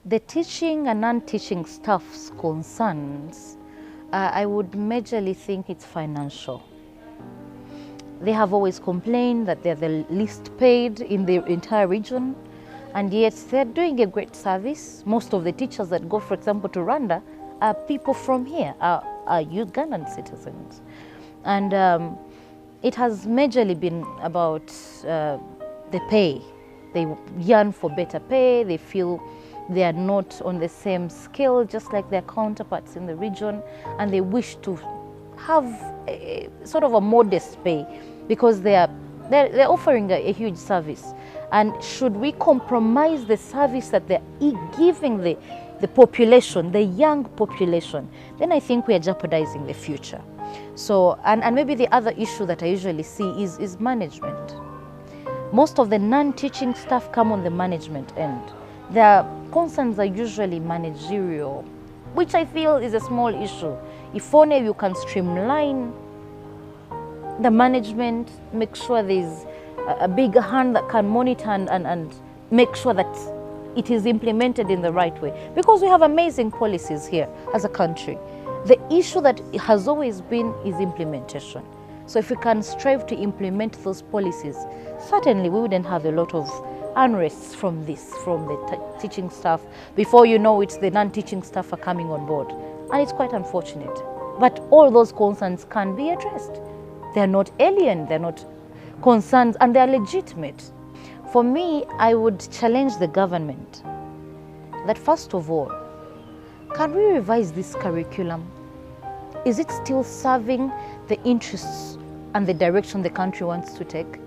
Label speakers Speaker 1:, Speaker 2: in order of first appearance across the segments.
Speaker 1: The teaching and non-teaching staff's concerns, I would majorly think it's financial. They have always complained that they're the least paid in the entire region, and yet they're doing a great service. Most of the teachers that go, for example, to Rwanda are people from here, are Ugandan citizens. And it has majorly been about the pay. They yearn for better pay. They feel they are not on the same scale, just like their counterparts in the region, and they wish to have a sort of a modest pay because they're offering a huge service. And should we compromise the service that they're giving the population, the young population, then I think we are jeopardizing the future. So, and maybe the other issue that I usually see is management. Most of the non-teaching staff come on the management end. Their concerns are usually managerial, which I feel is a small issue. If only you can streamline the management, make sure there's a big hand that can monitor and make sure that it is implemented in the right way. Because we have amazing policies here as a country. The issue that has always been is implementation. So if we can strive to implement those policies, certainly we wouldn't have a lot of unrests from the teaching staff. Before you know it, the non-teaching staff are coming on board. And it's quite unfortunate. But all those concerns can be addressed. They're not alien, they're not concerns, and they're legitimate. For me, I would challenge the government that first of all, can we revise this curriculum? Is it still serving the interests and the direction the country wants to take?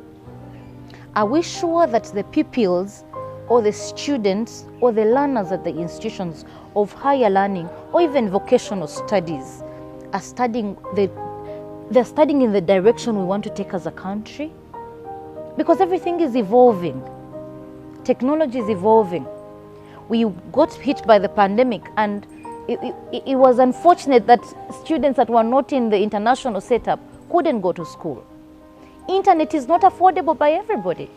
Speaker 1: Are we sure that the pupils or the students or the learners at the institutions of higher learning or even vocational studies are studying in the direction we want to take as a country? Because everything is evolving. Technology is evolving. We got hit by the pandemic, and it was unfortunate that students that were not in the international setup couldn't go to school. Internet is not affordable by everybody.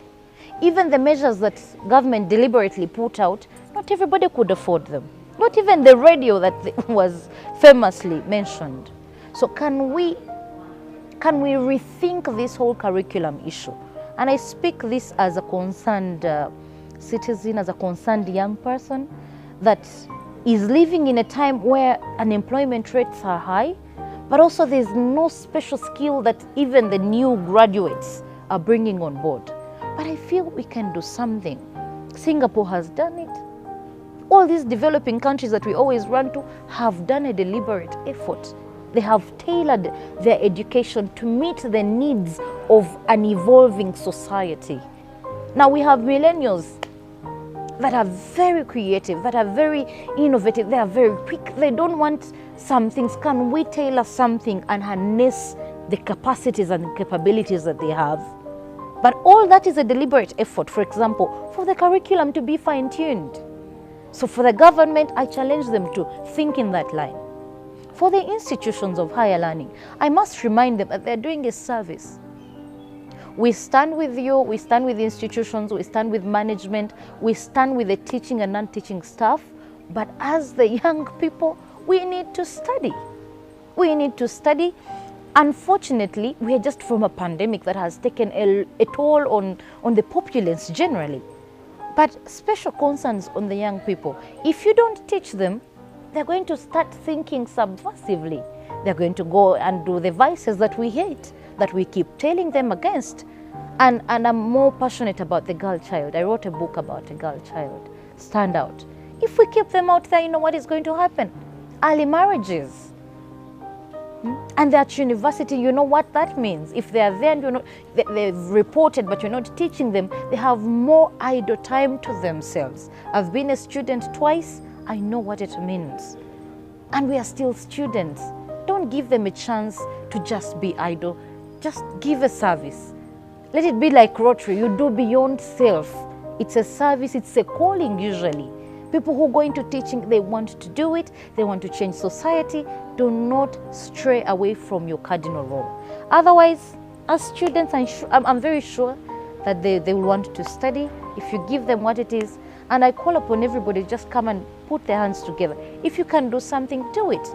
Speaker 1: Even the measures that government deliberately put out, not everybody could afford them. Not even the radio that was famously mentioned. So can we rethink this whole curriculum issue? And I speak this as a concerned citizen, as a concerned young person that is living in a time where unemployment rates are high, but also there's no special skill that even the new graduates are bringing on board. But I feel we can do something. Singapore has done it. All these developing countries that we always run to have done a deliberate effort. They have tailored their education to meet the needs of an evolving society. Now we have millennials that are very creative, that are very innovative, they are very quick. They don't want some things. Can we tailor something and harness the capacities and capabilities that they have? But all that is a deliberate effort, for example, for the curriculum to be fine-tuned. So for the government, I challenge them to think in that line. For the institutions of higher learning, I must remind them that they're doing a service. We stand with you, we stand with the institutions, we stand with management, we stand with the teaching and non-teaching staff. But as the young people, we need to study. We need to study. Unfortunately, we are just from a pandemic that has taken a toll on the populace generally. But special concerns on the young people. If you don't teach them, they're going to start thinking subversively. They're going to go and do the vices that we hate, that we keep telling them against. And I'm more passionate about the girl child. I wrote a book about a girl child, Stand Out. If we keep them out there, you know what is going to happen? Early marriages. And they're at university, you know what that means. If they are there and they've reported, but you're not teaching them, they have more idle time to themselves. I've been a student twice. I know what it means. And we are still students. Don't give them a chance to just be idle. Just give a service. Let it be like Rotary. You do beyond self. It's a service, it's a calling usually. People who go into teaching, they want to do it. They want to change society. Do not stray away from your cardinal role. Otherwise, as students, I'm very sure that they will want to study, if you give them what it is. And I call upon everybody, just come and put their hands together. If you can do something, do it.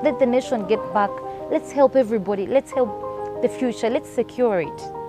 Speaker 1: Let the nation get back. Let's help everybody. Let's help the future. Let's secure it.